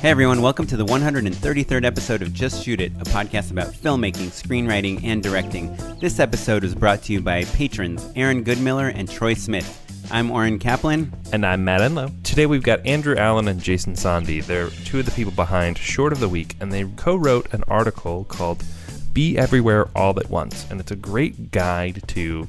Hey everyone, welcome to the 133rd episode of Just Shoot It, a podcast about filmmaking, screenwriting, and directing. This episode is brought to you by patrons Aaron Goodmiller and Troy Smith. I'm Oren Kaplan. And I'm Matt Enlow. Today we've got Andrew Allen and Jason Sondhi. They're two of the people behind Short of the Week, and they co-wrote an article called Be Everywhere All at Once. And it's a great guide to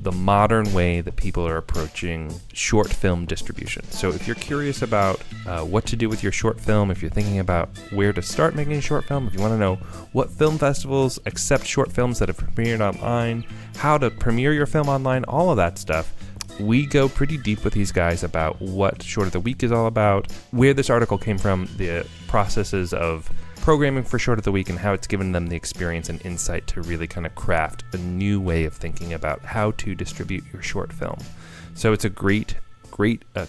the modern way that people are approaching short film distribution. So if you're curious about what to do with your short film, if you're thinking about where to start making a short film, if you want to know what film festivals accept short films that have premiered online, how to premiere your film online, all of that stuff, we go pretty deep with these guys about what Short of the Week is all about, where this article came from, the processes of programming for Short of the Week, and how it's given them the experience and insight to really kind of craft a new way of thinking about how to distribute your short film. So it's a great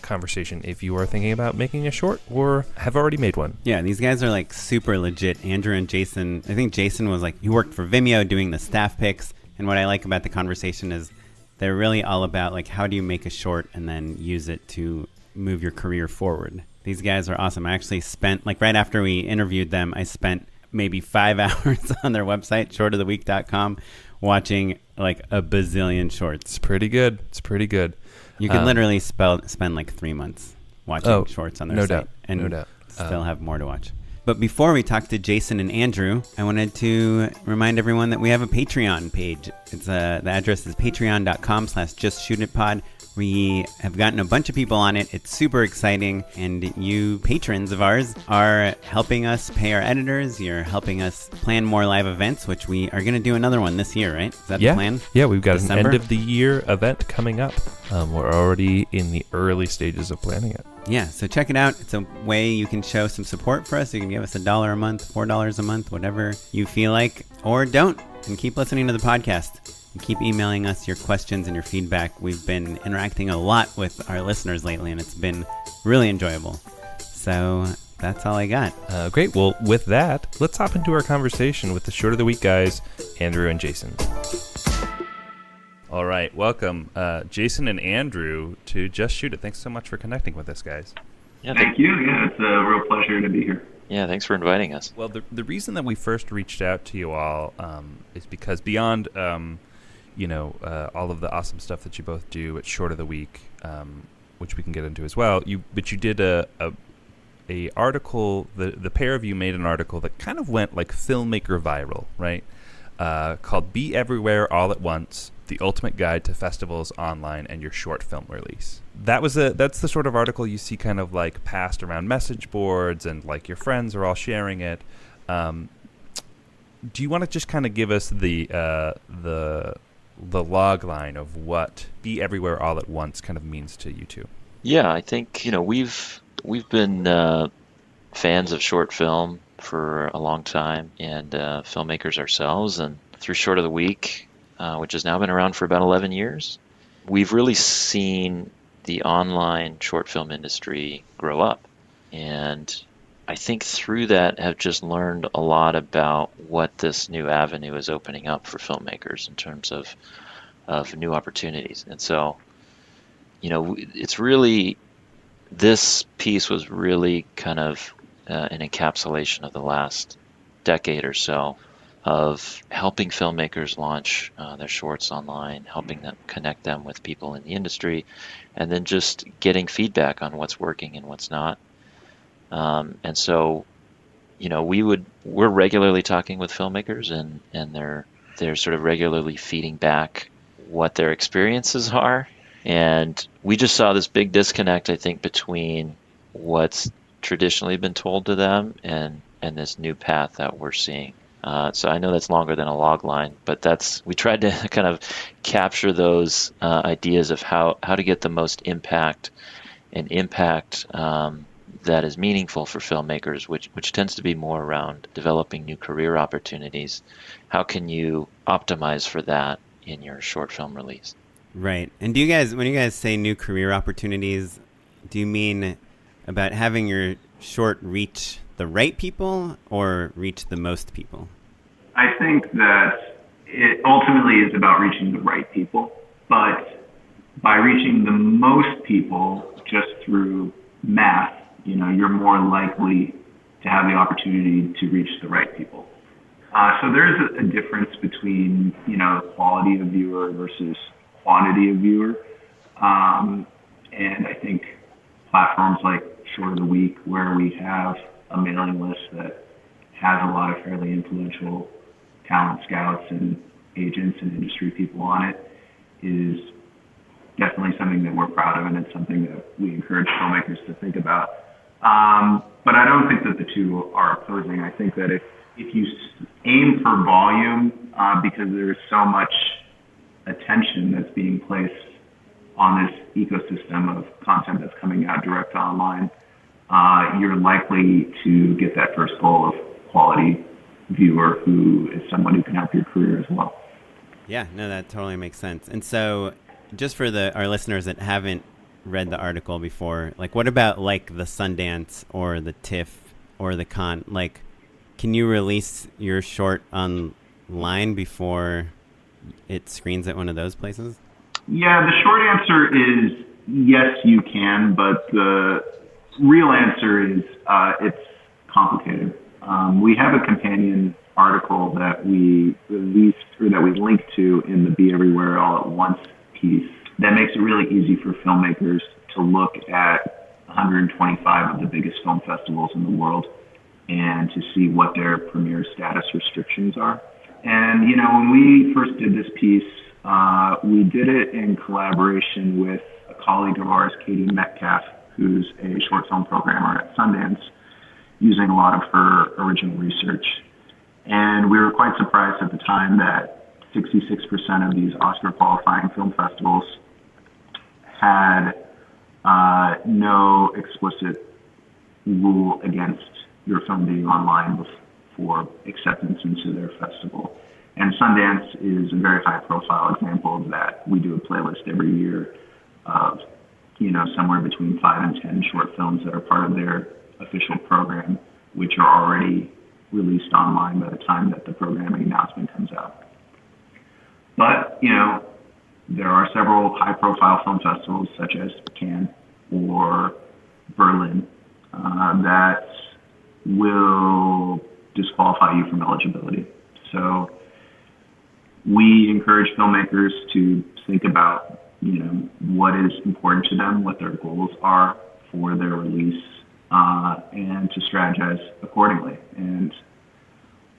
conversation if you are thinking about making a short or have already made one. Yeah, these guys are like super legit. Andrew and Jason, I think Jason was like, you worked for Vimeo doing the staff picks, and what I like about the conversation is they're really all about like how do you make a short and then use it to move your career forward. These guys are awesome. I actually spent, like right after we interviewed them, I spent maybe 5 hours on their website, shortoftheweek.com, watching like a bazillion shorts. It's pretty good. You can literally spend like 3 months watching shorts on their site. No doubt. Still have more to watch. But before we talk to Jason and Andrew, I wanted to remind everyone that we have a Patreon page. It's the address is patreon.com/justshootitpod. We have gotten a bunch of people on it. It's super exciting. And you patrons of ours are helping us pay our editors. You're helping us plan more live events, which we are going to do another one this year, right? Is that the plan? Yeah, we've got December? an end-of-the-year event coming up. We're already in the early stages of planning it. Yeah, so check it out. It's a way you can show some support for us. You can give us $1 a month, $4 a month, whatever you feel like, or don't, and keep listening to the podcast. And keep emailing us your questions and your feedback. We've been interacting a lot with our listeners lately, and it's been really enjoyable. So that's all I got. Great. Well, with that, let's hop into our conversation with the Short of the Week guys, Andrew and Jason. All right. Welcome, Jason and Andrew, to Just Shoot It. Thanks so much for connecting with us, guys. Yeah, thank you. Yeah, it's a real pleasure to be here. Yeah, thanks for inviting us. Well, the reason that we first reached out to you all is because beyond all of the awesome stuff that you both do at Short of the Week, which we can get into as well. You did a article. The pair of you made an article that kind of went like filmmaker viral, right? Called "Be Everywhere All at Once: The Ultimate Guide to Festivals Online and Your Short Film Release." That's the sort of article you see kind of like passed around message boards, and like your friends are all sharing it. Do you want to just kind of give us the log line of what Be Everywhere All at Once kind of means to you two? Yeah, I think we've been fans of short film for a long time, and filmmakers ourselves, and through Short of the Week, which has now been around for about 11 years, we've really seen the online short film industry grow up, and I think through that have just learned a lot about what this new avenue is opening up for filmmakers in terms of new opportunities. And so, it's really, this piece was really kind of an encapsulation of the last decade or so of helping filmmakers launch their shorts online, helping them connect them with people in the industry, and then just getting feedback on what's working and what's not. And so, we're regularly talking with filmmakers, and they're sort of regularly feeding back what their experiences are. And we just saw this big disconnect, I think, between what's traditionally been told to them and this new path that we're seeing. So I know that's longer than a log line, but we tried to kind of capture those ideas of how to get the most impact that is meaningful for filmmakers, which tends to be more around developing new career opportunities. How can you optimize for that in your short film release? Right. And when you guys say new career opportunities, do you mean about having your short reach the right people or reach the most people? I think that it ultimately is about reaching the right people, but by reaching the most people just through math, you're more likely to have the opportunity to reach the right people. So there's a difference between, quality of viewer versus quantity of viewer. And I think platforms like Short of the Week, where we have a mailing list that has a lot of fairly influential talent scouts and agents and industry people on it, is definitely something that we're proud of, and it's something that we encourage filmmakers to think about. But I don't think that the two are opposing. I think that if you aim for volume, because there's so much attention that's being placed on this ecosystem of content that's coming out direct online, you're likely to get that first goal of quality viewer who is someone who can help your career as well. Yeah, no, that totally makes sense. And so just for our listeners that haven't read the article before, like what about like the Sundance or the TIFF or the Con? Like, can you release your short online before it screens at one of those places? Yeah, the short answer is yes, you can, but the real answer is it's complicated. We have a companion article that we released, or that we linked to in the Be Everywhere All at Once piece, that makes it really easy for filmmakers to look at 125 of the biggest film festivals in the world and to see what their premiere status restrictions are. And, when we first did this piece, we did it in collaboration with a colleague of ours, Katie Metcalf, who's a short film programmer at Sundance, using a lot of her original research. And we were quite surprised at the time that 66% of these Oscar qualifying film festivals had no explicit rule against your film being online for acceptance into their festival. And Sundance is a very high profile example of that. We do a playlist every year of, somewhere between 5 and 10 short films that are part of their official program, which are already released online by the time that the programming announcement comes out. But, there are several high-profile film festivals, such as Cannes or Berlin, that will disqualify you from eligibility. So we encourage filmmakers to think about, what is important to them, what their goals are for their release, and to strategize accordingly. And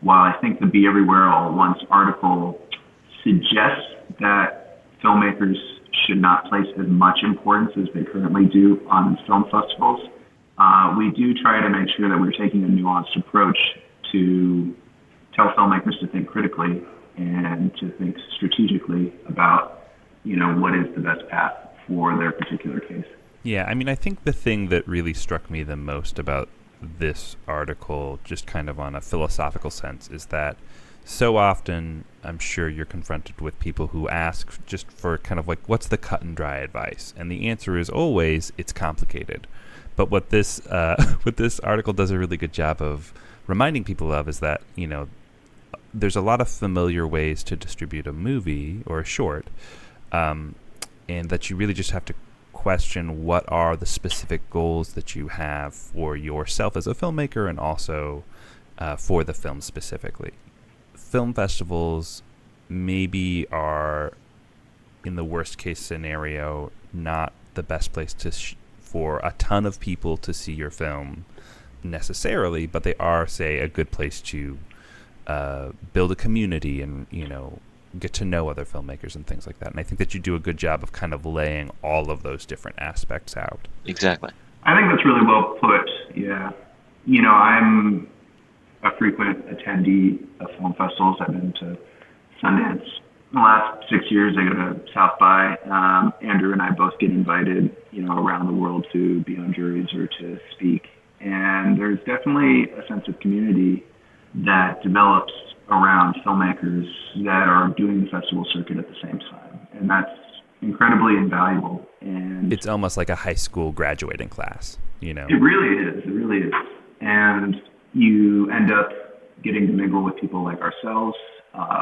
while I think the Be Everywhere All at Once article suggests that filmmakers should not place as much importance as they currently do on film festivals, we do try to make sure that we're taking a nuanced approach to tell filmmakers to think critically and to think strategically about, what is the best path for their particular case. Yeah, I think the thing that really struck me the most about this article, just kind of on a philosophical sense, is that so often I'm sure you're confronted with people who ask just for kind of like, what's the cut and dry advice? And the answer is always, it's complicated. But what this article does a really good job of reminding people of is that, there's a lot of familiar ways to distribute a movie or a short, and that you really just have to question what are the specific goals that you have for yourself as a filmmaker and also for the film specifically. Film festivals maybe are, in the worst case scenario, not the best place for a ton of people to see your film necessarily, but they are, say, a good place to build a community and, get to know other filmmakers and things like that. And I think that you do a good job of kind of laying all of those different aspects out. Exactly. I think that's really well put, yeah. I'm a frequent attendee of film festivals. I've been to Sundance. In the last 6 years, I go to South by. Andrew and I both get invited, around the world to be on juries or to speak. And there's definitely a sense of community that develops around filmmakers that are doing the festival circuit at the same time. And that's incredibly invaluable. And it's almost like a high school graduating class, It really is. It really is. And you end up getting to mingle with people like ourselves,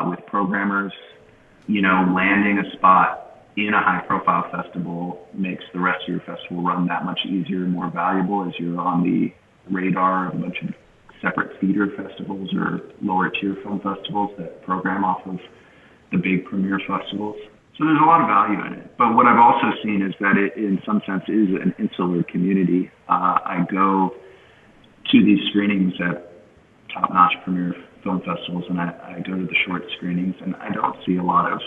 with programmers. Landing a spot in a high-profile festival makes the rest of your festival run that much easier and more valuable as you're on the radar of a bunch of separate theater festivals or lower tier film festivals that program off of the big premiere festivals. So there's a lot of value in it. But what I've also seen is that it, in some sense, is an insular community. I go to these screenings at top-notch premiere film festivals, and I go to the short screenings, and I don't see a lot of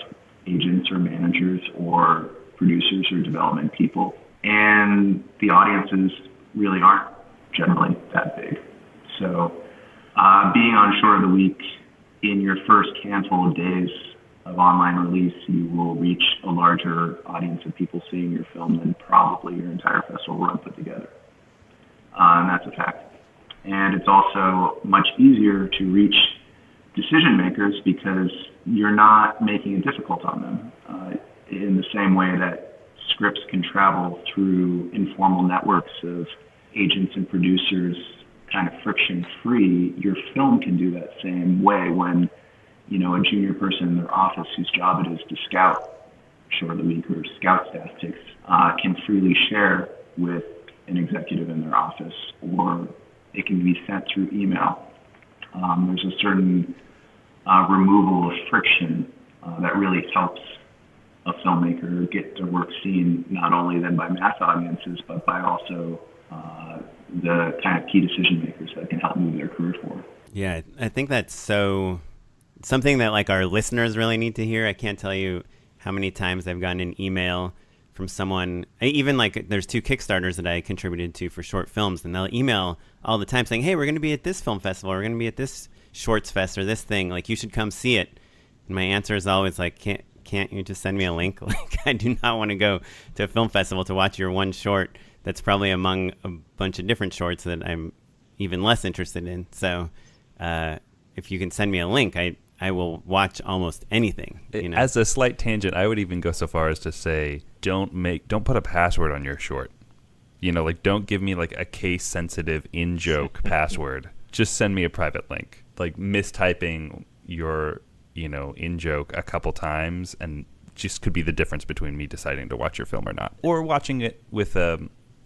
agents or managers or producers or development people. And the audiences really aren't generally that big. So being on Short of the Week, in your first handful of days of online release, you will reach a larger audience of people seeing your film than probably your entire festival run put together. And that's a fact. And it's also much easier to reach decision makers because you're not making it difficult on them. In the same way that scripts can travel through informal networks of agents and producers kind of friction-free, your film can do that same way when, you know, a junior person in their office whose job it is to scout Short of the Week or scout staff picks can freely share with an executive in their office, or it can be sent through email. There's a certain removal of friction that really helps a filmmaker get their work seen not only then by mass audiences, but by also the kind of key decision makers that can help move their career forward. Yeah, I think that's something that like our listeners really need to hear. I can't tell you how many times I've gotten an email from someone, even like there's 2 Kickstarters that I contributed to for short films, and they'll email all the time saying, hey, we're going to be at this film festival, we're going to be at this Shorts Fest or this thing, like you should come see it. And my answer is always like, can't you just send me a link? Like, I do not want to go to a film festival to watch your one short that's probably among a bunch of different shorts that I'm even less interested in. So if you can send me a link, I will watch almost anything. You know? As a slight tangent, I would even go so far as to say, don't put a password on your short. You know, like don't give me like a case sensitive in-joke password. Just send me a private link. Like mistyping your, you know, in-joke a couple times and just could be the difference between me deciding to watch your film or not. Or watching it with,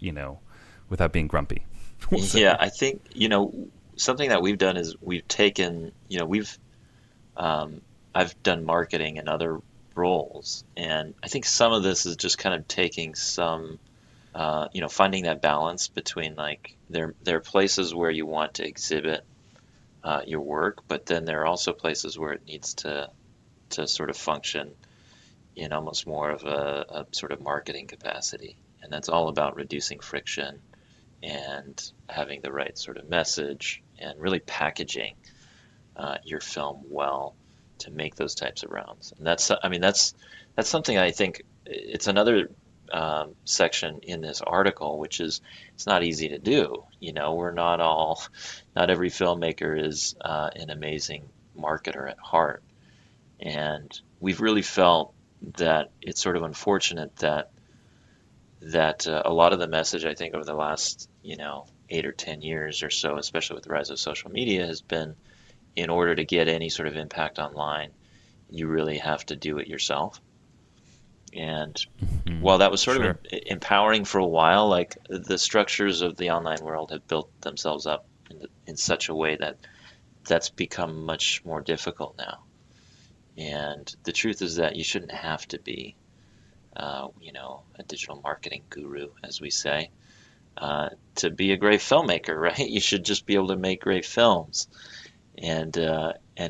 you know, without being grumpy. Yeah, I think, you know, something that we've done is we've taken, you know, I've done marketing in other roles, and I think some of this is just kind of taking some, you know, finding that balance between like there are places where you want to exhibit your work, but then there are also places where it needs to sort of function in almost more of a sort of marketing capacity, and that's all about reducing friction and having the right sort of message and really packaging your film well to make those types of rounds. And that's something I think it's another section in this article, which is it's not easy to do. You know, not every filmmaker is an amazing marketer at heart. And we've really felt that it's sort of unfortunate that a lot of the message, I think, over the last, you know, 8 or 10 years or so, especially with the rise of social media, has been in order to get any sort of impact online, you really have to do it yourself. And while that was sort of empowering for a while, like the structures of the online world have built themselves up in such a way that that's become much more difficult now. And the truth is that you shouldn't have to be, you know, a digital marketing guru, as we say, to be a great filmmaker, right? You should just be able to make great films. And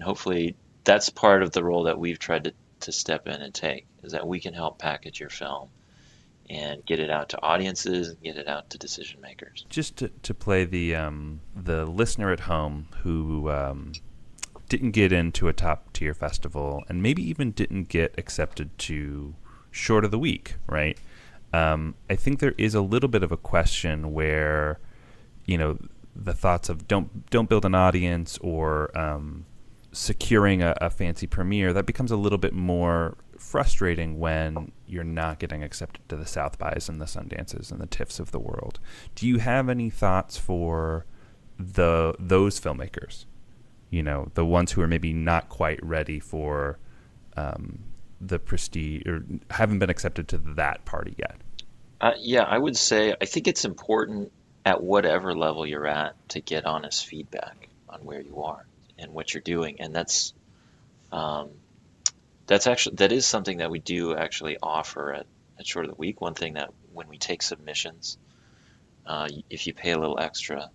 hopefully that's part of the role that we've tried to step in and take, is that we can help package your film and get it out to audiences and get it out to decision makers. Just to play the listener at home who didn't get into a top tier festival and maybe even didn't get accepted to Short of the Week, right? I think there is a little bit of a question where, you know, the thoughts of don't build an audience or securing a fancy premiere, that becomes a little bit more frustrating when you're not getting accepted to the South Bys and the Sundances and the TIFFs of the world. Do you have any thoughts for those filmmakers? You know, the ones who are maybe not quite ready for the prestige or haven't been accepted to that party yet? Yeah, I would say I think it's important at whatever level you're at to get honest feedback on where you are and what you're doing. And um, that is something that we do actually offer at Short of the Week. One thing that when we take submissions, if you pay a little extra,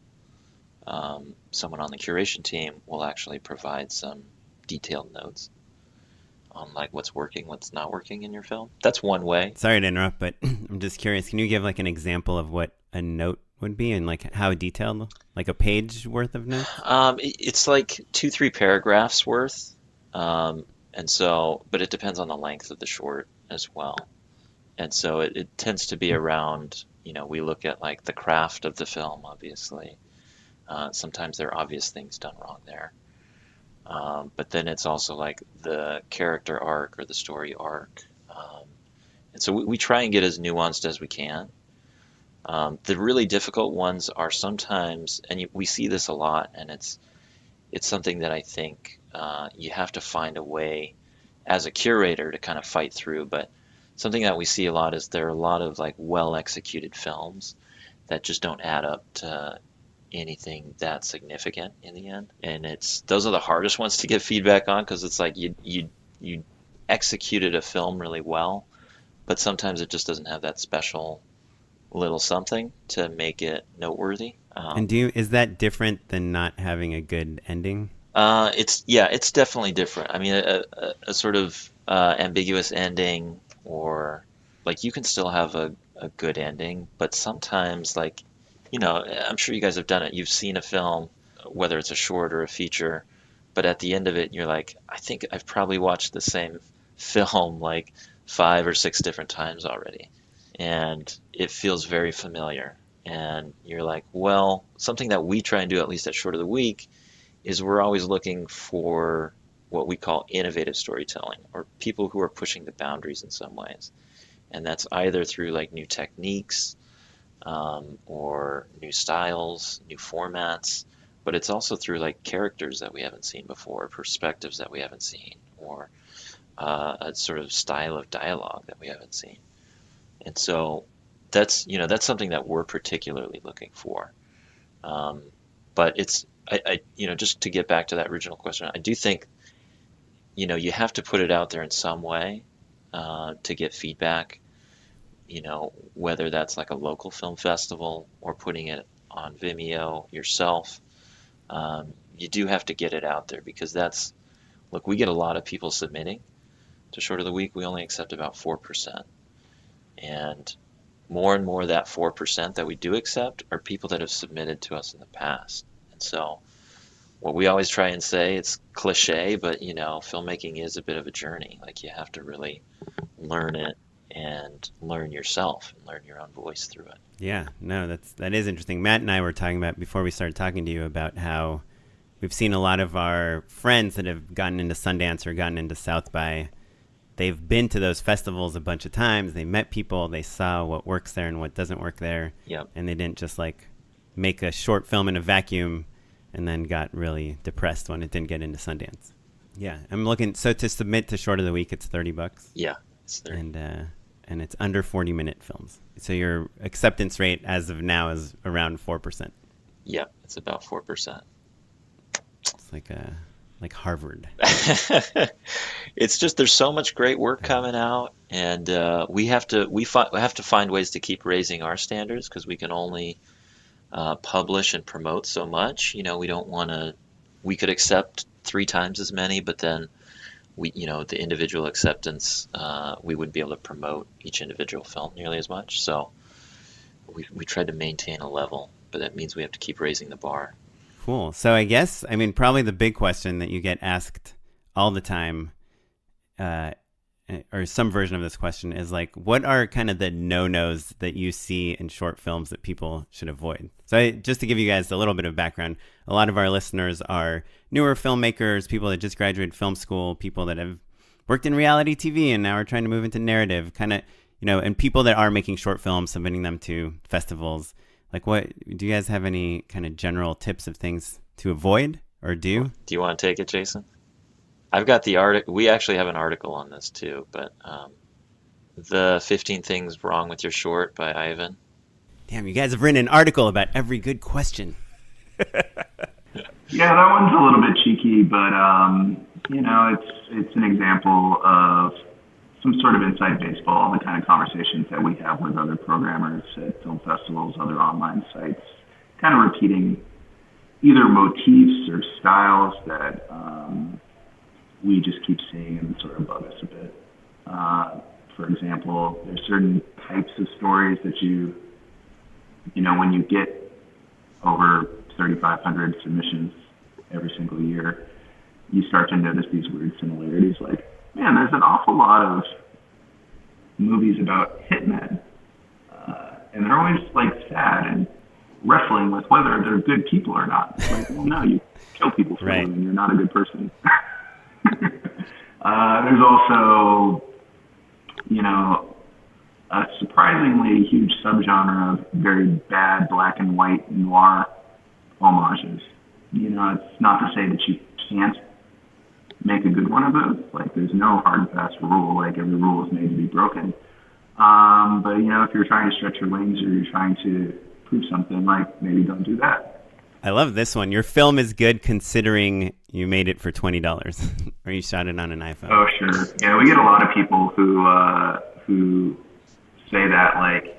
someone on the curation team will actually provide some detailed notes on like what's working, what's not working in your film. That's one way. Sorry to interrupt, but I'm just curious. Can you give like an example of what a note would be and like how detailed, like a page worth of notes? It's like 2-3 paragraphs worth. And so, but it depends on the length of the short as well. And so it tends to be around, we look at like the craft of the film, obviously. Sometimes there are obvious things done wrong there. But then it's also like the character arc or the story arc. And so we try and get as nuanced as we can. The really difficult ones are sometimes, and we see this a lot, and it's something that I think you have to find a way as a curator to kind of fight through. But something that we see a lot is there are a lot of like well-executed films that just don't add up to anything that significant in the end. And those are the hardest ones to get feedback on, because it's like you executed a film really well, but sometimes it just doesn't have that special little something to make it noteworthy. And is that different than not having a good ending? It's definitely different. I mean, a sort of ambiguous ending, or like you can still have a good ending, but sometimes like, I'm sure you guys have done it. You've seen a film, whether it's a short or a feature, but at the end of it, you're like, I think I've probably watched the same film like 5 or 6 different times already, and it feels very familiar. And you're like, well, something that we try and do, at least at Short of the Week, is we're always looking for what we call innovative storytelling, or people who are pushing the boundaries in some ways. And that's either through like new techniques, or new styles, new formats, but it's also through like characters that we haven't seen before, perspectives that we haven't seen, or a sort of style of dialogue that we haven't seen. And so that's something that we're particularly looking for. But it's, just to get back to that original question, I do think, you have to put it out there in some way to get feedback, whether that's like a local film festival or putting it on Vimeo yourself. You do have to get it out there, because look, we get a lot of people submitting to Short of the Week. We only accept about 4%. And more that 4% that we do accept are people that have submitted to us in the past. And so what we always try and say, it's cliche, but filmmaking is a bit of a journey. Like, you have to really learn it and learn yourself and learn your own voice through it. Yeah, no, that is interesting. Matt and I were talking about, before we started talking to you, about how we've seen a lot of our friends that have gotten into Sundance or gotten into South by. They've been to those festivals a bunch of times. They met people. They saw what works there and what doesn't work there. Yep. And they didn't just like make a short film in a vacuum and then got really depressed when it didn't get into Sundance. Yeah, I'm looking. So to submit to Short of the Week, it's $30. Yeah, it's 30. And it's under 40-minute films. So your acceptance rate as of now is around 4%. Yeah, it's about 4%. It's like Harvard. It's just, there's so much great work coming out, and we have to find ways to keep raising our standards, because we can only publish and promote so much. We don't want to. We could accept 3 times as many, but then the individual acceptance, we wouldn't be able to promote each individual film nearly as much. So we tried to maintain a level, but that means we have to keep raising the bar. Cool. So I guess, probably the big question that you get asked all the time, or some version of this question, is like, what are kind of the no-nos that you see in short films that people should avoid? So just to give you guys a little bit of background, a lot of our listeners are newer filmmakers, people that just graduated film school, people that have worked in reality TV and now are trying to move into narrative, kind of, and people that are making short films, submitting them to festivals. Like, what do you guys have any kind of general tips of things to avoid or do? Do you want to take it, Jason? I've got the article. We actually have an article on this too, but the 15 Things Wrong with Your Short by Ivan. Damn, you guys have written an article about every good question. Yeah, that one's a little bit cheeky, but it's an example of some sort of inside baseball, the kind of conversations that we have with other programmers at film festivals, other online sites, kind of repeating either motifs or styles that we just keep seeing and sort of bug us a bit. For example, there's certain types of stories that when you get over 3,500 submissions every single year, you start to notice these weird similarities. Like, man, there's an awful lot of movies about hitmen, and they're always like sad and wrestling with whether they're good people or not. It's like, well, no, you kill people for right. them, and you're not a good person. There's also, a surprisingly huge subgenre of very bad black and white noir homages. It's not to say that you can't make a good one of those. Like, there's no hard and fast rule. Like, every rule is made to be broken. But if you're trying to stretch your wings or you're trying to prove something, like, maybe don't do that. I love this one. Your film is good considering you made it for $20 or you shot it on an iPhone. Oh, sure. Yeah, we get a lot of people who say that like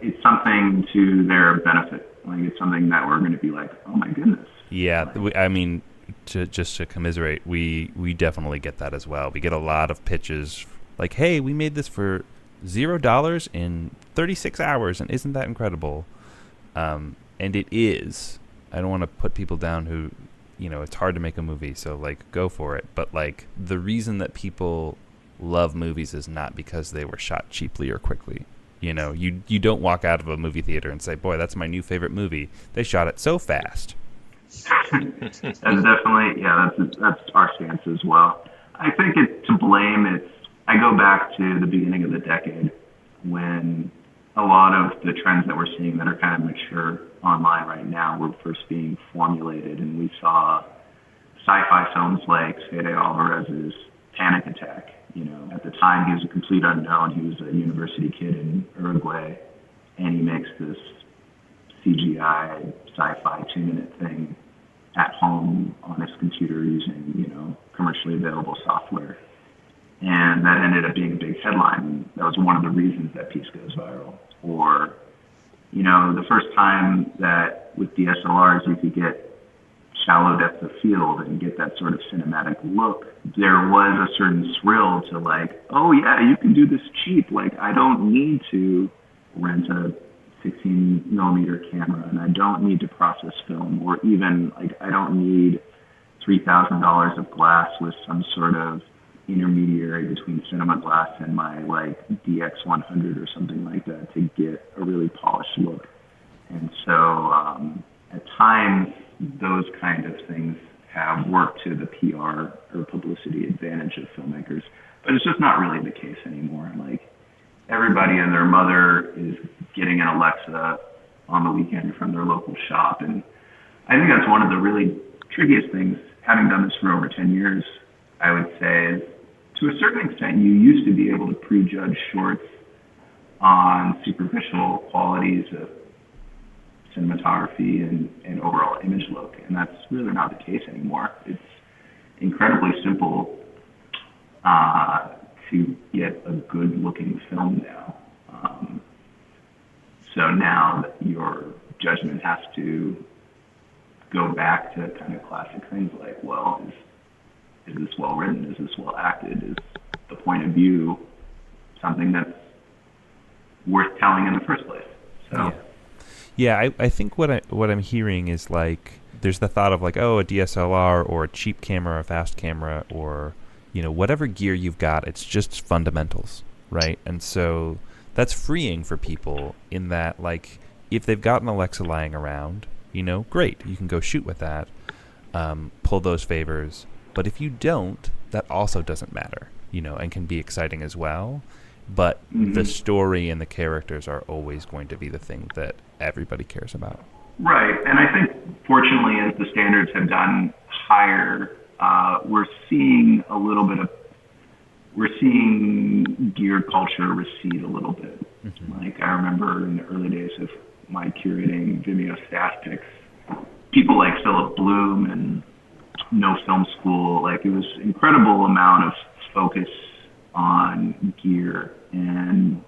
it's something to their benefit. Like, it's something that we're going to be like, oh my goodness. Yeah, I mean, just to commiserate, we definitely get that as well. We get a lot of pitches like, hey, we made this for $0 in 36 hours, and isn't that incredible? And it is. I don't want to put people down who, it's hard to make a movie, so, like, go for it. But, like, the reason that people love movies is not because they were shot cheaply or quickly. You don't walk out of a movie theater and say, boy, that's my new favorite movie. They shot it so fast. That's definitely, that's our stance as well. I think to blame, I go back to the beginning of the decade when a lot of the trends that we're seeing that are kind of mature online right now were first being formulated, and we saw sci-fi films like Fede Alvarez's Panic Attack. At the time, he was a complete unknown. He was a university kid in Uruguay, and he makes this CGI sci-fi 2-minute thing at home on his computer using, commercially available software. And that ended up being a big headline. That was one of the reasons that piece goes viral. Or, the first time that with DSLRs you could get shallow depth of field and get that sort of cinematic look, there was a certain thrill to like, oh yeah, you can do this cheap. Like, I don't need to rent a 16 millimeter camera, and I don't need to process film, or even like I don't need $3,000 of glass with some sort of intermediary between cinema glass and my like DX100 or something like that to get a really polished look. And so at times those kind of things have worked to the PR or publicity advantage of filmmakers, but it's just not really the case anymore. Like, everybody and their mother is getting an Alexa on the weekend from their local shop. And I think that's one of the really trickiest things, having done this for over 10 years, I would say, is to a certain extent, you used to be able to prejudge shorts on superficial qualities of cinematography and overall image look. And that's really not the case anymore. It's incredibly simple to get a good-looking film now. So now your judgment has to go back to kind of classic things like, well, is this well written? Is this well acted? Is the point of view something that's worth telling in the first place? So, yeah, I think what I'm hearing is like there's the thought of like, oh, a DSLR or a cheap camera, a fast camera, or whatever gear you've got, it's just fundamentals, right? And so that's freeing for people in that, like, if they've got an Alexa lying around, great, you can go shoot with that, pull those favors. But if you don't, that also doesn't matter, and can be exciting as well. But the story and the characters are always going to be the thing that everybody cares about. Right. And I think, fortunately, as the standards have gotten higher, we're seeing a little bit of we're seeing gear culture recede a little bit. Mm-hmm. Like, I remember in the early days of my curating Vimeo staff picks, people like Philip Bloom and No Film School, like, it was incredible amount of focus on gear, and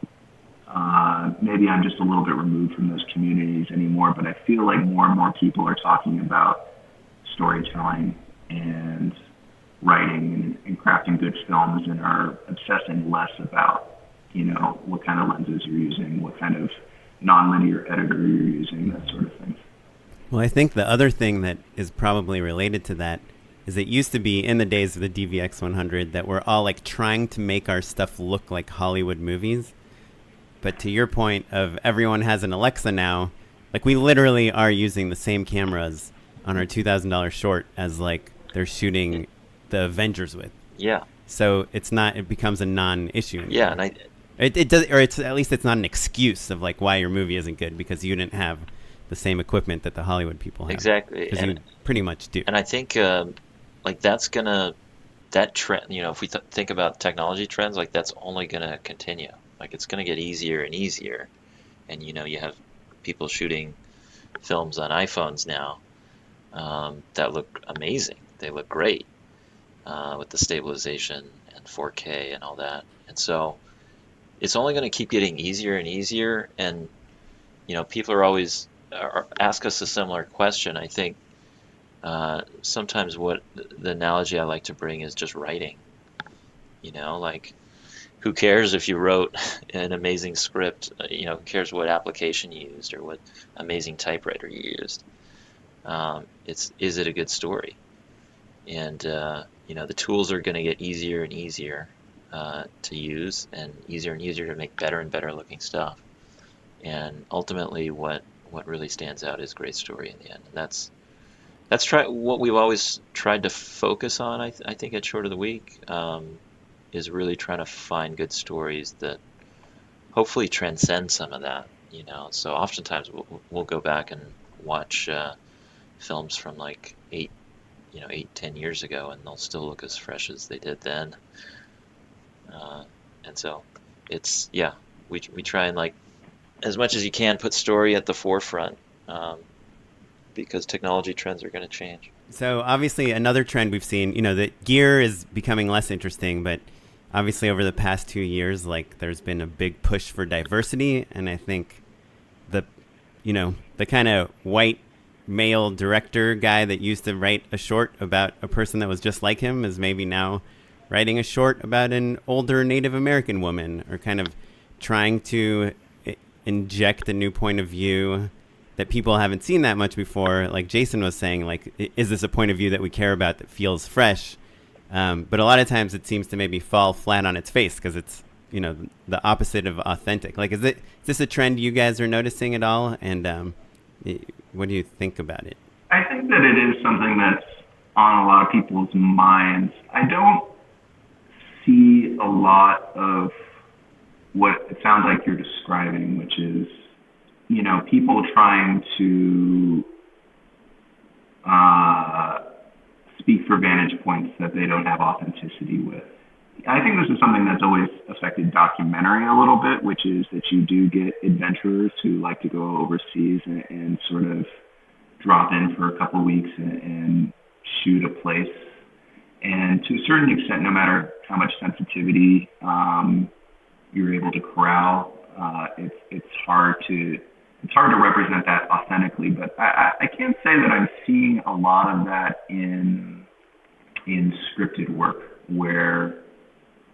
maybe I'm just a little bit removed from those communities anymore, but I feel like more and more people are talking about storytelling and writing and crafting good films, and are obsessing less about, you know, what kind of lenses you're using, what kind of nonlinear editor you're using, that sort of thing. Well, I think the other thing that is probably related to that is it used to be in the days of the DVX 100 that we're all like trying to make our stuff look like Hollywood movies. But to your point of everyone has an Alexa now, like we literally are using the same cameras on our $2,000 short as like they're shooting the Avengers with. Yeah. So it becomes a non-issue anymore. Yeah, and It does, or it's at least it's not an excuse of like why your movie isn't good because you didn't have the same equipment that the Hollywood people have. Exactly. Because you pretty much do. And I think like that trend, you know, if we think about technology trends, like that's only gonna continue. Like it's gonna get easier and easier, and you know, you have people shooting films on iPhones now that look amazing. They look great with the stabilization and 4K and all that. And so it's only going to keep getting easier and easier. And you know, people are always ask us a similar question. I think sometimes what the analogy I like to bring is just writing. You know, like who cares if you wrote an amazing script? You know, who cares what application you used or what amazing typewriter you used? Is it a good story? And you know, the tools are going to get easier and easier to use, and easier to make better and better looking stuff. And ultimately, what really stands out is great story in the end. And that's what we've always tried to focus on. I think at Short of the Week is really trying to find good stories that hopefully transcend some of that. You know, so oftentimes we'll go back and watch films from like 8-10 years ago, and they'll still look as fresh as they did then. And so it's, yeah, we try and, like, as much as you can, put story at the forefront because technology trends are going to change. So obviously another trend we've seen, you know, that gear is becoming less interesting, but obviously over the past 2 years, like there's been a big push for diversity. And I think the kind of white male director guy that used to write a short about a person that was just like him is maybe now writing a short about an older Native American woman, or kind of trying to inject a new point of view that people haven't seen that much before. Like Jason was saying, like, is this a point of view that we care about that feels fresh? But a lot of times it seems to maybe fall flat on its face because it's, you know, the opposite of authentic. Like, is this a trend you guys are noticing at all? And what do you think about it? I think that it is something that's on a lot of people's minds. I don't see a lot of what it sounds like you're describing, which is, you know, people trying to speak for vantage points that they don't have authenticity with. I think this is something that's always affected documentary a little bit, which is that you do get adventurers who like to go overseas and sort of drop in for a couple of weeks and shoot a place. And to a certain extent, no matter how much sensitivity you're able to corral, it's hard to represent that authentically. But I can't say that I'm seeing a lot of that in scripted work, where,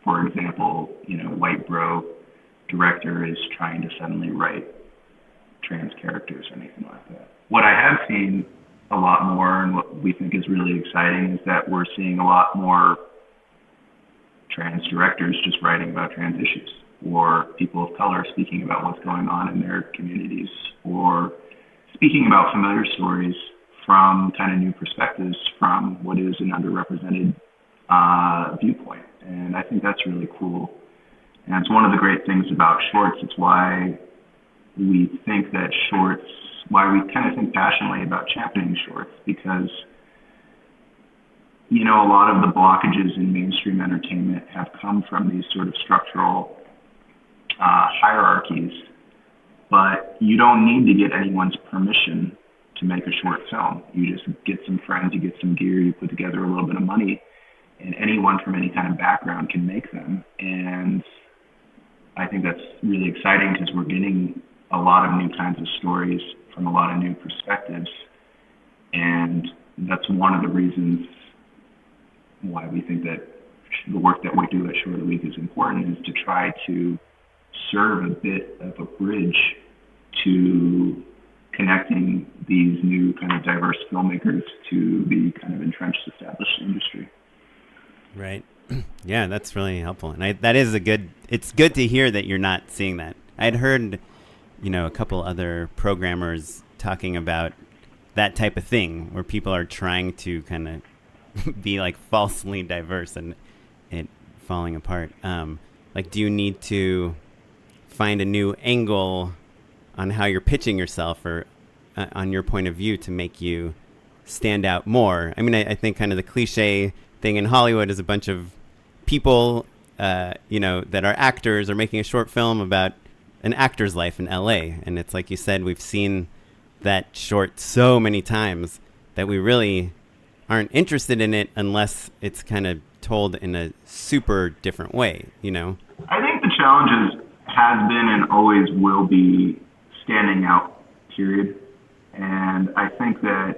for example, you know, white bro director is trying to suddenly write trans characters or anything like that. What I have seen a lot more, and what we think is really exciting, is that we're seeing a lot more trans directors just writing about trans issues, or people of color speaking about what's going on in their communities, or speaking about familiar stories from kind of new perspectives from what is an underrepresented viewpoint. And I think that's really cool. And it's one of the great things about shorts. It's why we think that why we kind of think passionately about championing shorts, because a lot of the blockages in mainstream entertainment have come from these sort of structural hierarchies, but you don't need to get anyone's permission to make a short film. You just get some friends, you get some gear, you put together a little bit of money, and anyone from any kind of background can make them. And I think that's really exciting because we're getting a lot of new kinds of stories from a lot of new perspectives. And that's one of the reasons why we think that the work that we do at Short of the Week is important, is to try to serve a bit of a bridge to connecting these new kind of diverse filmmakers to the kind of entrenched established industry. Right. Yeah, that's really helpful. And it's good to hear that you're not seeing that. I'd heard, a couple other programmers talking about that type of thing where people are trying to kind of be like falsely diverse and it falling apart. Do you need to find a new angle on how you're pitching yourself or on your point of view to make you stand out more? I mean, I think kind of the cliche thing in Hollywood is a bunch of people, that are actors are making a short film about an actor's life in LA. And it's like you said, we've seen that short so many times that we really aren't interested in it unless it's kind of told in a super different way, I think the challenge has been and always will be standing out, period. And I think that,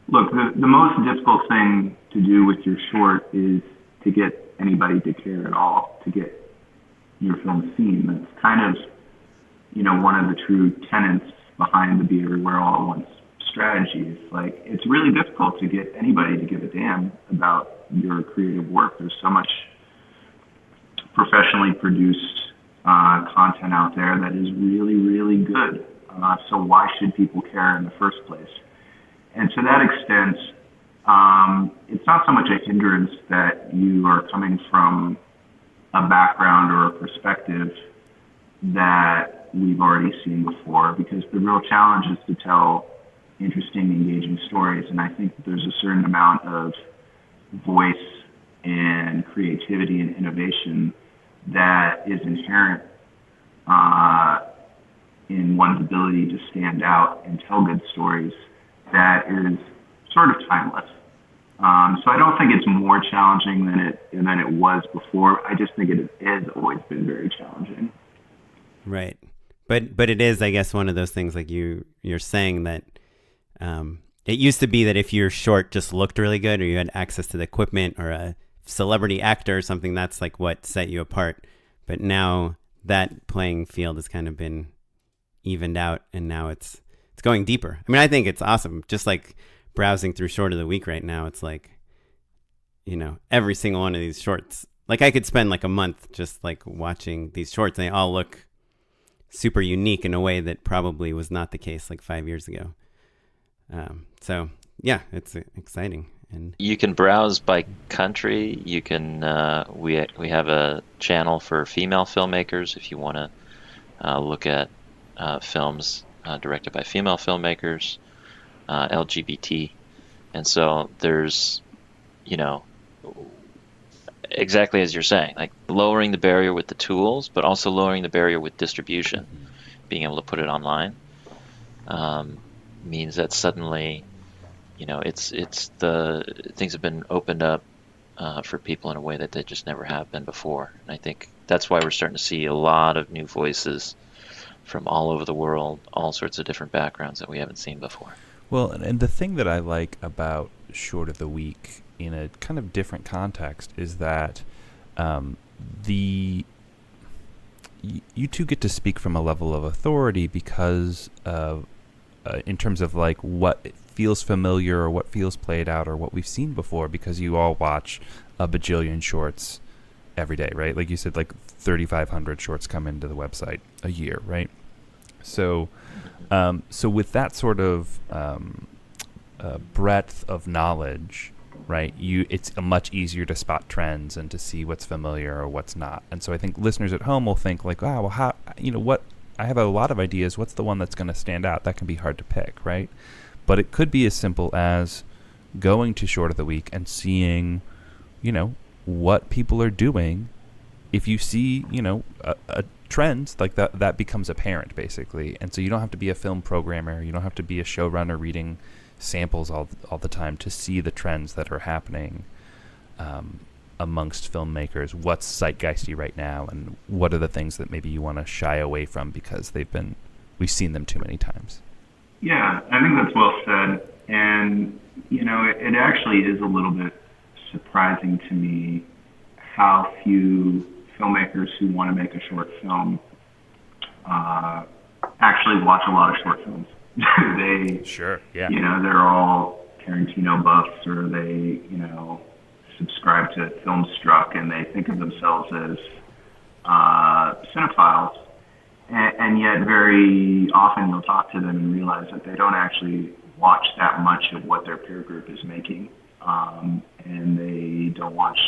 look, the most difficult thing to do with your short is to get anybody to care at all, to get your film seen. That's kind of, one of the true tenets behind the Be Everywhere All at Once strategy. Is like, it's really difficult to get anybody to give a damn about your creative work. There's so much professionally produced content out there that is really, really good. So why should people care in the first place? And to that extent, it's not so much a hindrance that you are coming from a background or a perspective that we've already seen before, because the real challenge is to tell interesting, engaging stories. And I think that there's a certain amount of voice and creativity and innovation that is inherent in one's ability to stand out and tell good stories that is sort of timeless. So I don't think it's more challenging than it was before. I just think it has always been very challenging. Right. But it is, I guess, one of those things like you're saying that it used to be that if your short just looked really good or you had access to the equipment or a celebrity actor or something, that's like what set you apart. But now that playing field has kind of been evened out, and now it's going deeper. I mean, I think it's awesome. Just like browsing through Short of the Week right now, it's like, every single one of these shorts. Like I could spend like a month just like watching these shorts, and they all look super unique in a way that probably was not the case like 5 years ago. So yeah, it's exciting. And you can browse by country. You can we have a channel for female filmmakers if you want to look at films directed by female filmmakers, LGBT, and so there's, exactly as you're saying, like lowering the barrier with the tools, but also lowering the barrier with distribution. Being able to put it online means that suddenly, it's the things have been opened up for people in a way that they just never have been before. And I think that's why we're starting to see a lot of new voices from all over the world, all sorts of different backgrounds that we haven't seen before. Well, and the thing that I like about Short of the Week in a kind of different context is that you two get to speak from a level of authority because of in terms of like what feels familiar or what feels played out or what we've seen before, because you all watch a bajillion shorts every day, right? Like you said, like 3,500 shorts come into the website a year, right? So with that sort of breadth of knowledge, right, it's much easier to spot trends and to see what's familiar or what's not. And so I think listeners at home will think like, wow, well, how, what, I have a lot of ideas. What's the one that's going to stand out? That can be hard to pick, right? But it could be as simple as going to Short of the Week and seeing, what people are doing. If you see, a trends like that becomes apparent basically. And so you don't have to be a film programmer. You don't have to be a showrunner reading samples all the time to see the trends that are happening amongst filmmakers. What's zeitgeisty right now, and what are the things that maybe you want to shy away from because we've seen them too many times. Yeah, I think that's well said. And, it actually is a little bit surprising to me how few filmmakers who want to make a short film actually watch a lot of short films. Sure, yeah. They're all Tarantino buffs, or they, subscribe to Filmstruck, and they think of themselves as cinephiles. And yet very often you'll talk to them and realize that they don't actually watch that much of what their peer group is making. And they don't watch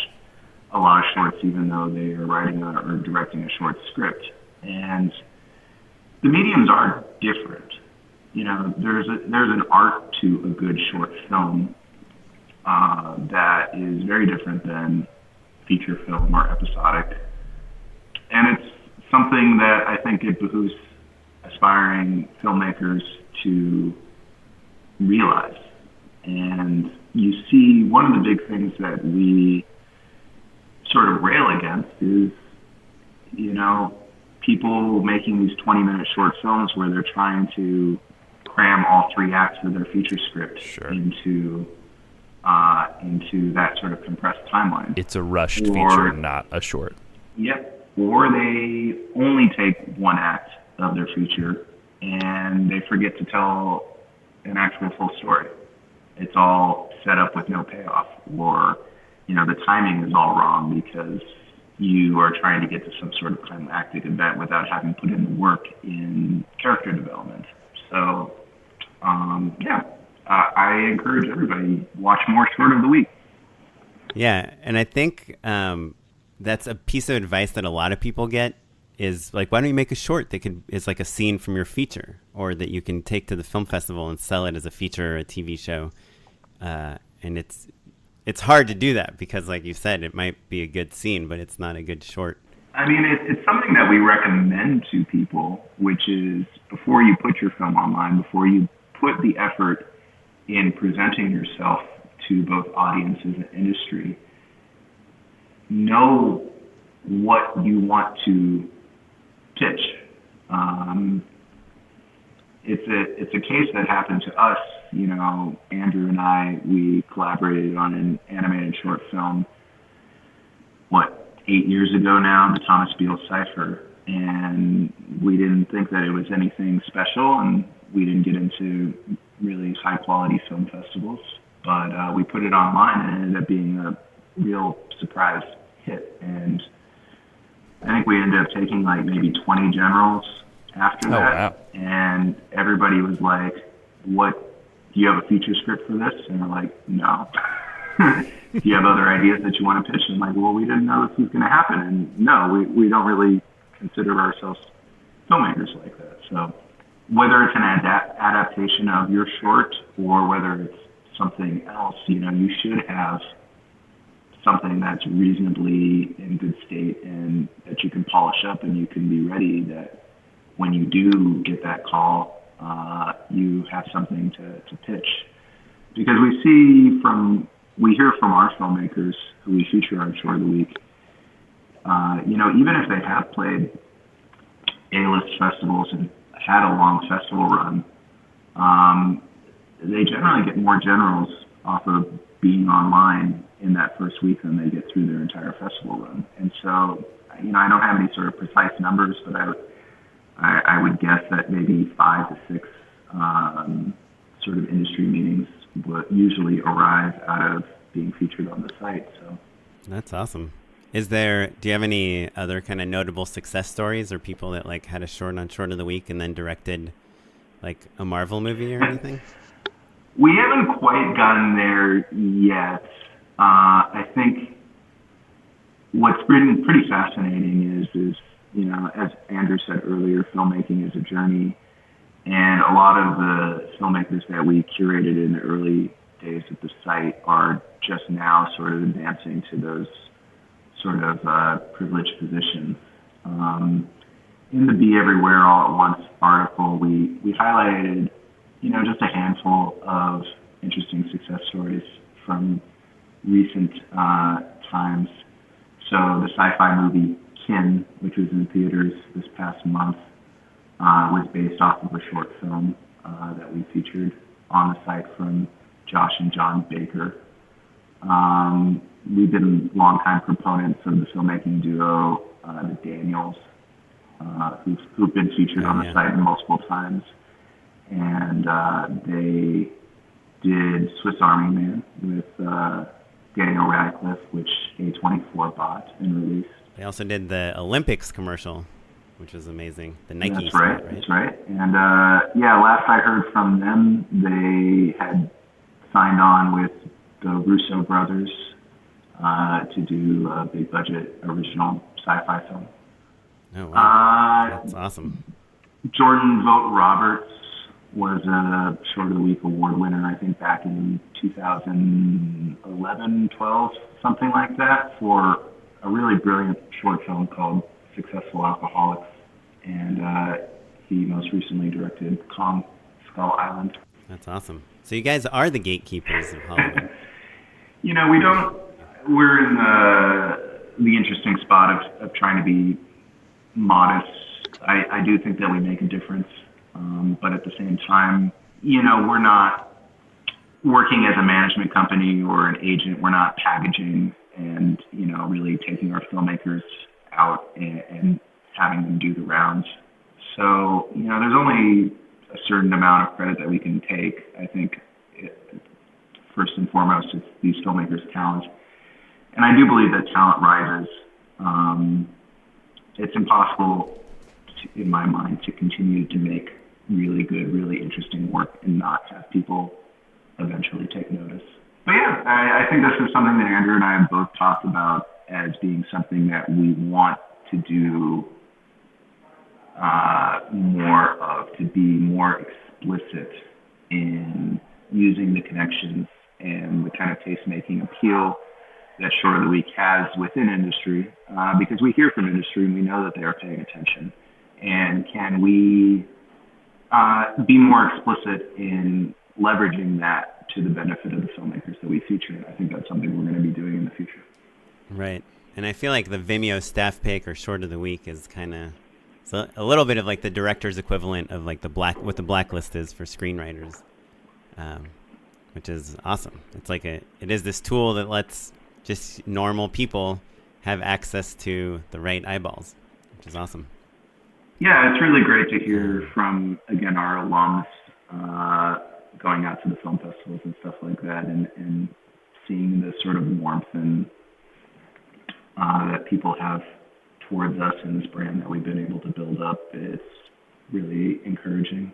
a lot of shorts, even though they are writing or directing a short script. And the mediums are different. There's an art to a good short film that is very different than feature film or episodic. And it's something that I think it behooves aspiring filmmakers to realize. And you see, one of the big things that we sort of rail against is, people making these 20-minute short films where they're trying to cram all 3 acts of their feature script into that sort of compressed timeline. It's a rushed feature, not a short. Yep. Or they only take 1 act of their feature and they forget to tell an actual full story. It's all set up with no payoff, or, the timing is all wrong because you are trying to get to some sort of climactic event without having put in the work in character development. So, I encourage everybody, watch more Short of the Week. Yeah, and I think that's a piece of advice that a lot of people get is like, why don't you make a short that is like a scene from your feature, or that you can take to the film festival and sell it as a feature or a TV show. And it's hard to do that because, like you said, it might be a good scene, but it's not a good short. I mean, it's something that we recommend to people, which is before you put your film online, before you put the effort in presenting yourself to both audiences and industry, know what you want to pitch. It's a case that happened to us. Andrew and I, we collaborated on an animated short film, 8 years ago now, the Thomas Beale Cipher, and we didn't think that it was anything special, and we didn't get into really high-quality film festivals, but we put it online, and it ended up being a real surprise hit. And I think we ended up taking maybe 20 generals after that. Wow. And everybody was like, do you have a feature script for this? And we're like, no. Do you have other ideas that you want to pitch? And I'm like, well, we didn't know this was going to happen. And no, we don't really consider ourselves filmmakers like that. So whether it's an adaptation of your short or whether it's something else, you should have something that's reasonably in good state and that you can polish up and you can be ready that when you do get that call, you have something to pitch. Because we hear from our filmmakers who we feature on Short of the Week, even if they have played A-list festivals and had a long festival run, they generally get more generals off of being online in that first week than they get through their entire festival run. And so, I don't have any sort of precise numbers, but I would guess that maybe 5 to 6 sort of industry meetings would usually arrive out of being featured on the site. So that's awesome. Do you have any other kind of notable success stories or people that had a short on Short of the Week and then directed a Marvel movie or anything? We haven't quite gotten there yet. I think what's been pretty fascinating is as Andrew said earlier, filmmaking is a journey, and a lot of the filmmakers that we curated in the early days at the site are just now sort of advancing to those sort of privileged positions. In the Be Everywhere All at Once article, we highlighted, just a handful of interesting success stories from recent times. So the sci-fi movie Kin, which was in theaters this past month, was based off of a short film that we featured on the site from Josh and John Baker. We've been longtime proponents of the filmmaking duo, the Daniels, who've been featured on the site multiple times. And they did Swiss Army Man with Daniel Radcliffe, which A24 bought and released. They also did the Olympics commercial, which was amazing. The Nike That's spot, right. That's right. And last I heard from them, they had signed on with the Russo brothers to do a big budget original sci-fi film. Oh, wow. That's awesome. Jordan Vogt Roberts was a Short of the Week award winner, I think, back in 2011, 12, something like that, for a really brilliant short film called Successful Alcoholics. And he most recently directed Kong Skull Island. That's awesome. So you guys are the gatekeepers of Hollywood. We're in the interesting spot of trying to be modest. I do think that we make a difference. But at the same time, we're not working as a management company or an agent. We're not packaging and, really taking our filmmakers out and having them do the rounds. So, there's only a certain amount of credit that we can take. I think, first and foremost, it's these filmmakers' talent. And I do believe that talent rises. It's impossible, in my mind, to continue to make really good, really interesting work and not have people eventually take notice. But yeah, I think this is something that Andrew and I have both talked about as being something that we want to do more of, to be more explicit in using the connections and the kind of taste-making appeal that Short of the Week has within industry, because we hear from industry and we know that they are paying attention. And can we be more explicit in leveraging that to the benefit of the filmmakers that we feature? And I think that's something we're going to be doing in the future. Right. And I feel like the Vimeo staff pick or Short of the Week is kind of a little bit of like the director's equivalent of like what the blacklist is for screenwriters, which is awesome. It's like it is this tool that lets just normal people have access to the right eyeballs, which is awesome. Yeah, it's really great to hear from, again, our alums going out to the film festivals and stuff like that, and seeing the sort of warmth and that people have towards us and this brand that we've been able to build up. It's really encouraging.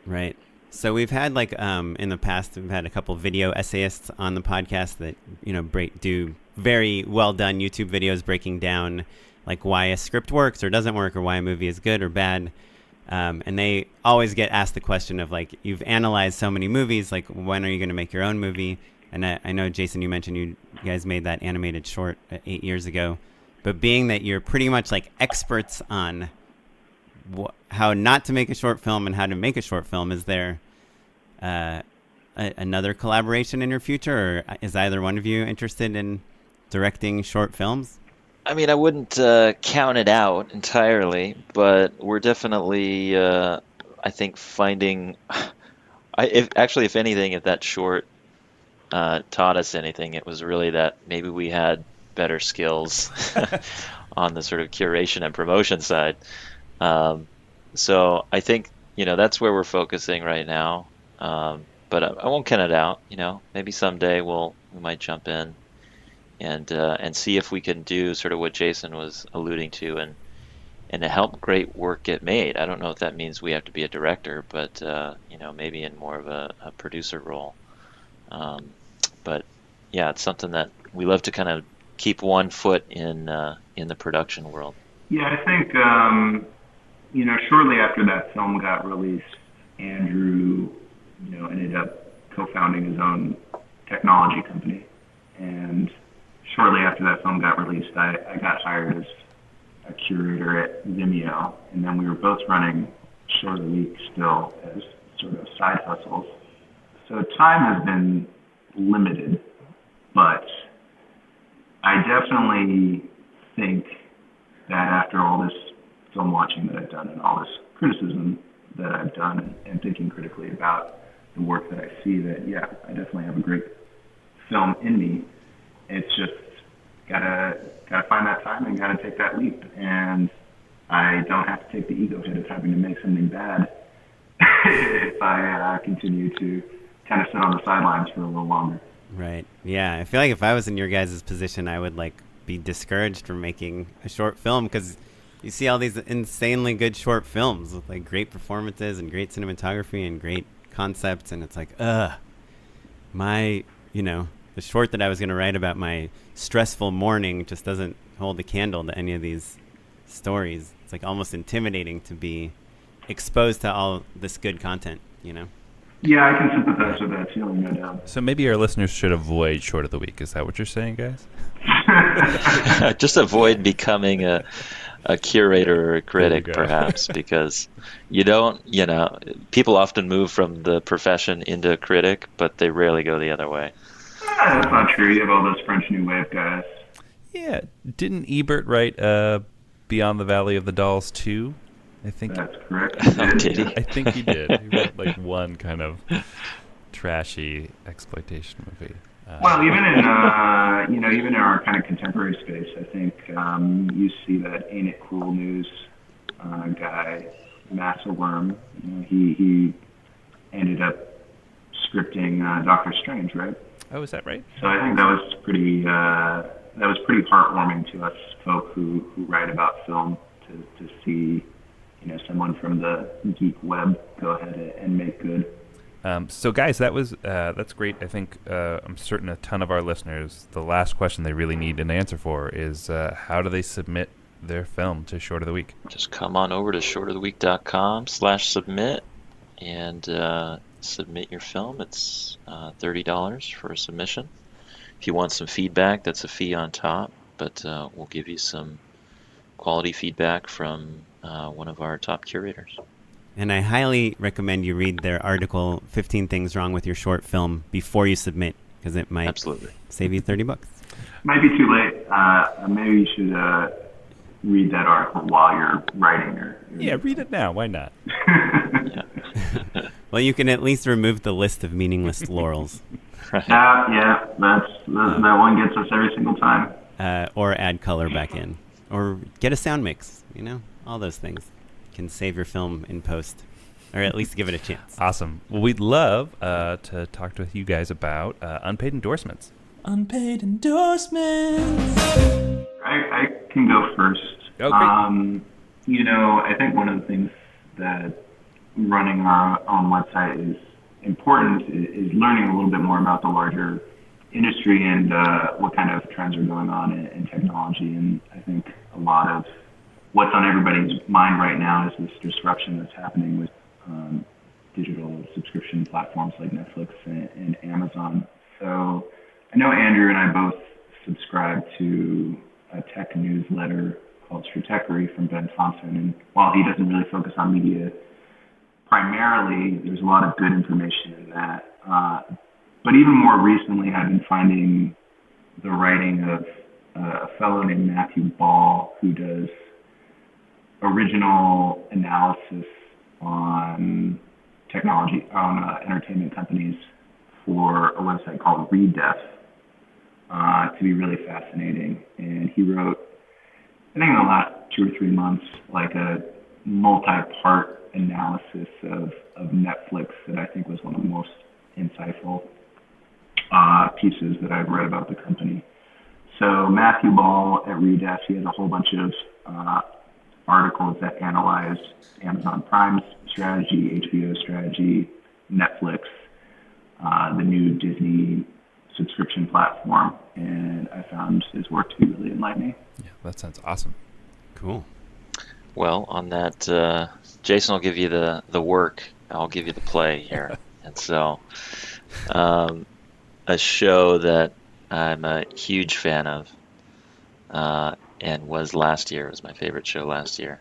Right. So we've had in the past, we've had a couple video essayists on the podcast that, do very well done YouTube videos breaking down like why a script works or doesn't work or why a movie is good or bad. And they always get asked the question of like, you've analyzed so many movies, like when are you going to make your own movie? And I know, Jason, you mentioned you guys made that animated short 8 years ago, but being that you're pretty much like experts on how not to make a short film and how to make a short film, is there another collaboration in your future, or is either one of you interested in directing short films? I mean, I wouldn't count it out entirely, but we're definitely, I think, finding. If anything, if that short taught us anything, it was really that maybe we had better skills on the sort of curation and promotion side. So I think that's where we're focusing right now. But I won't count it out. Maybe someday we might jump in and see if we can do sort of what Jason was alluding to, and to help great work get made. I don't know if that means we have to be a director, but maybe in more of a producer role. But yeah, it's something that we love to kind of keep one foot in the production world. Yeah, I think shortly after that film got released, Andrew ended up co-founding his own technology company. And shortly after that film got released, I got hired as a curator at Vimeo, and then we were both running Short of the Week still as sort of side hustles. So time has been limited, but I definitely think that after all this film watching that I've done and all this criticism that I've done and thinking critically about the work that I see, that, yeah, I definitely have a great film in me. It's just gotta find that time and gotta take that leap. And I don't have to take the ego hit of having to make something bad if I continue to kind of sit on the sidelines for a little longer. Right. Yeah. I feel like if I was in your guys' position, I would be discouraged from making a short film, because you see all these insanely good short films with great performances and great cinematography and great concepts, and it's the short that I was going to write about my stressful morning just doesn't hold a candle to any of these stories. It's almost intimidating to be exposed to all this good content, Yeah, I can sympathize with that feeling, no doubt. So maybe our listeners should avoid Short of the Week. Is that what you're saying, guys? Just avoid becoming a curator or a critic, perhaps, because people often move from the profession into a critic, but they rarely go the other way. That's not true. You have all those French New Wave guys. Yeah. Didn't Ebert write Beyond the Valley of the Dolls 2? I think That's correct. Did he? I think he did. He wrote one kind of trashy exploitation movie. Well, even in even in our kind of contemporary space, I think you see that Ain't It Cool News guy, Massa Worm. He ended up scripting Doctor Strange, right? Oh, is that right? So I think that was pretty heartwarming to us folk who write about film to see someone from the geek web go ahead and make good. So guys, that's great. I think I'm certain a ton of our listeners, the last question they really need an answer for is how do they submit their film to Short of the Week? Just come on over to shortoftheweek.com/submit and submit your film. It's $30 for a submission. If you want some feedback, that's a fee on top, but we'll give you some quality feedback from one of our top curators. And I highly recommend you read their article, 15 Things Wrong with Your Short Film, before you submit, because it might save you $30. Might be too late. Maybe you should read that article while you're writing. Yeah, read it now. Why not? Yeah. Well, you can at least remove the list of meaningless laurels. Right. Yeah, that one gets us every single time. Or add color back in. Or get a sound mix, all those things can save your film in post, or at least give it a chance. Awesome. Well, we'd love to talk to you guys about unpaid endorsements. Unpaid endorsements. I can go first. Okay. I think one of the things that running our own website is important is learning a little bit more about the larger industry and what kind of trends are going on in technology. And I think a lot of what's on everybody's mind right now is this disruption that's happening with digital subscription platforms like Netflix and Amazon. So I know Andrew and I both subscribe to a tech newsletter called Stratechery from Ben Thompson. And while he doesn't really focus on media primarily, there's a lot of good information in that. But even more recently, I've been finding the writing of a fellow named Matthew Ball, who does original analysis on technology, on entertainment companies for a website called ReDef, to be really fascinating. And he wrote, I think in the last 2 or 3 months, a multi-part analysis of Netflix that I think was one of the most insightful pieces that I've read about the company. So Matthew Ball at ReDef, he has a whole bunch of articles that analyze Amazon Prime's strategy, HBO strategy, Netflix, the new Disney subscription platform, and I found his work to be really enlightening. Yeah, that sounds awesome. Cool. Well, on that, Jason will give you the work. I'll give you the play here. And so, a show that I'm a huge fan of, and was last year, was my favorite show last year.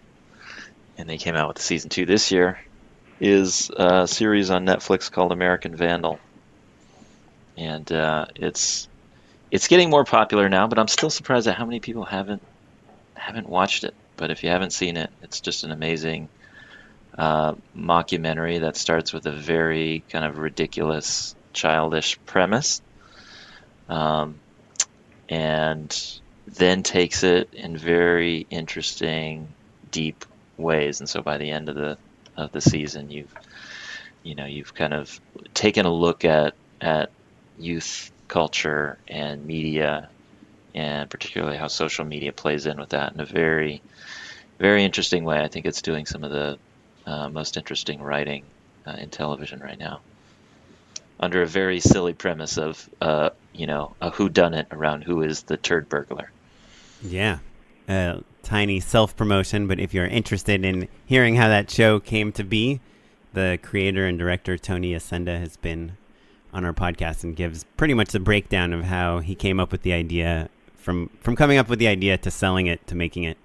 And they came out with season 2 this year, is a series on Netflix called American Vandal. And it's getting more popular now, but I'm still surprised at how many people haven't watched it. But if you haven't seen it, it's just an amazing mockumentary that starts with a very kind of ridiculous, childish premise, and then takes it in very interesting, deep ways. And so by the end of the season, you've kind of taken a look at youth culture and media, and particularly how social media plays in with that in a very, very interesting way. I think it's doing some of the most interesting writing in television right now, under a very silly premise of a whodunit around who is the turd burglar. Yeah. Tiny self-promotion, but if you're interested in hearing how that show came to be, the creator and director Tony Ascenda has been on our podcast and gives pretty much the breakdown of how he came up with the idea, from coming up with the idea to selling it to making it.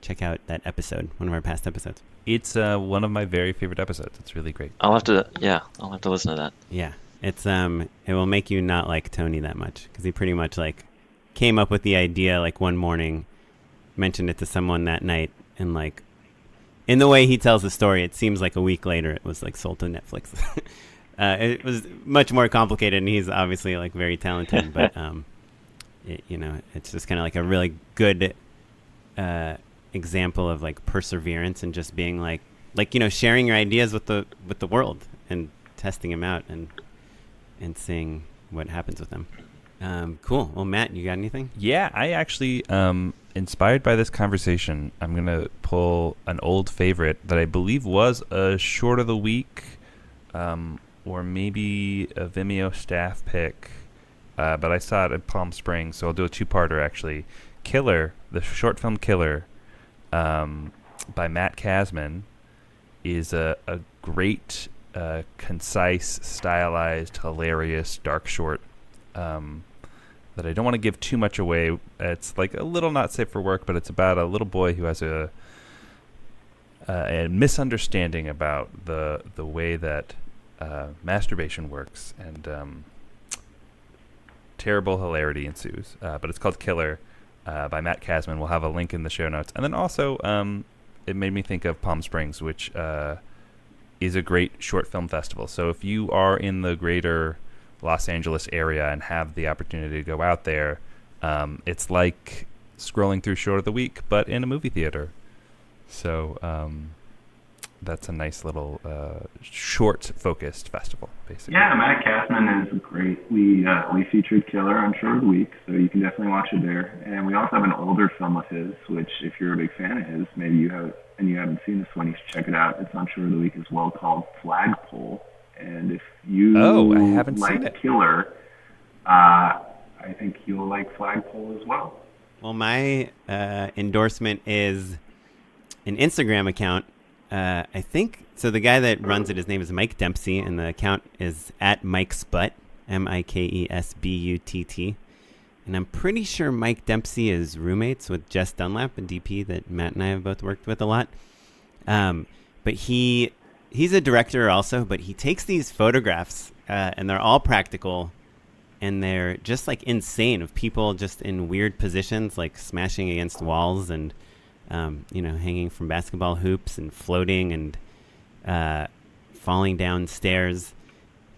Check out that episode, one of our past episodes. It's one of my very favorite episodes. It's really great. I'll have to listen to that. Yeah, it's it will make you not like Tony that much, because he pretty much like came up with the idea like one morning, mentioned it to someone that night, and like in the way he tells the story, it seems like a week later it was like sold to Netflix. It was much more complicated, and he's obviously like very talented, but it's just kind of like a really good example of like perseverance and just being like sharing your ideas with the world and testing them out and seeing what happens with them. Cool. Well, Matt, you got anything? Yeah, I actually, inspired by this conversation, I'm going to pull an old favorite that I believe was a short of the week, or maybe a Vimeo staff pick, but I saw it at Palm Springs, so I'll do a two-parter actually. Killer, the short film Killer, by Matt Kazman, is a great, concise, stylized, hilarious, dark short that I don't want to give too much away. It's like a little not safe for work, but it's about a little boy who has a misunderstanding about the way that masturbation works, and terrible hilarity ensues. But it's called Killer by Matt Kazman. We'll have a link in the show notes. And then also, it made me think of Palm Springs, which is a great short film festival. So if you are in the greater Los Angeles area and have the opportunity to go out there, it's like scrolling through Short of the Week, but in a movie theater. So that's a nice little short-focused festival, basically. Yeah, Matt Kazman is great. We featured Killer on Short of the Week, so you can definitely watch it there. And we also have an older film of his, which if you're a big fan of his, maybe you haven't seen this one, you should check it out. It's on Short of the Week as well, called Flagpole. And if you I haven't like seen it. Killer, I think you'll like Flagpole as well. Well, my endorsement is an Instagram account. I think so. The guy that runs it, his name is Mike Dempsey, and the account is at Mike's Butt, MikeSbutt. And I'm pretty sure Mike Dempsey is roommates with Jess Dunlap, a DP that Matt and I have both worked with a lot. But he's a director also, but he takes these photographs, and they're all practical, and they're just like insane, of people just in weird positions, like smashing against walls and hanging from basketball hoops and floating and falling down stairs.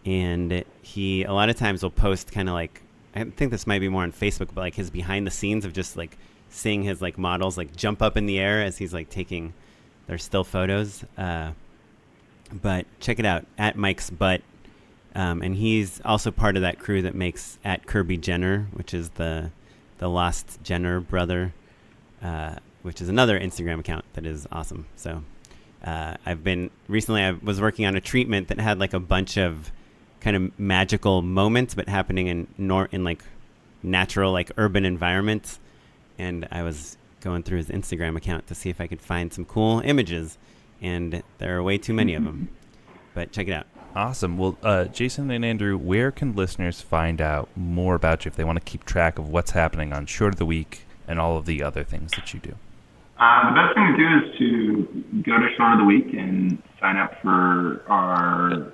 And he a lot of times will post kind of like, I think this might be more on Facebook, but like his behind the scenes of just like seeing his like models like jump up in the air as he's like taking their still photos. But check it out, at Mike's Butt. And he's also part of that crew that makes at Kirby Jenner, which is the Lost Jenner brother, which is another Instagram account that is awesome. So I was working on a treatment that had like a bunch of kind of magical moments, but happening in like natural, like urban environments. And I was going through his Instagram account to see if I could find some cool images, and there are way too many of them. But check it out. Awesome. Well, Jason and Andrew, where can listeners find out more about you if they want to keep track of what's happening on Short of the Week and all of the other things that you do? The best thing to do is to go to Short of the Week and sign up for our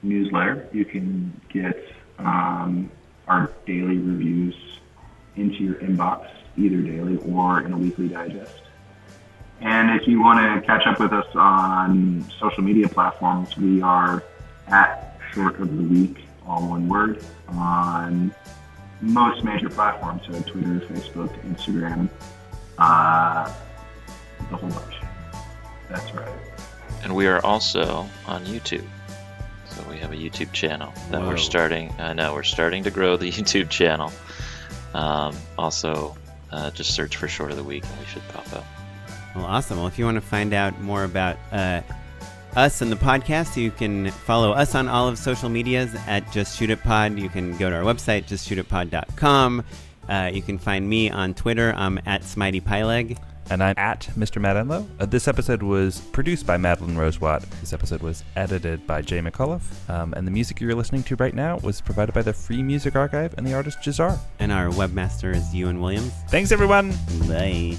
newsletter. You can get our daily reviews into your inbox, either daily or in a weekly digest. And if you want to catch up with us on social media platforms, we are at Short of the Week, all one word, on most major platforms, so Twitter, Facebook, Instagram, the whole bunch. That's right. And we are also on YouTube. So we have a YouTube channel that we're starting. I know we're starting to grow the YouTube channel. Also, just search for Short of the Week and we should pop up. Well, awesome. Well, if you want to find out more about us and the podcast, you can follow us on all of social medias at Just Shoot It Pod. You can go to our website, justshootitpod.com. You can find me on Twitter. I'm at SmiteyPyleg. And I'm at Mr. Matt Enlow. This episode was produced by Madeline Rosewatt. This episode was edited by Jay McCullough. And the music you're listening to right now was provided by the Free Music Archive and the artist Jahzzar. And our webmaster is Ewan Williams. Thanks, everyone. Bye.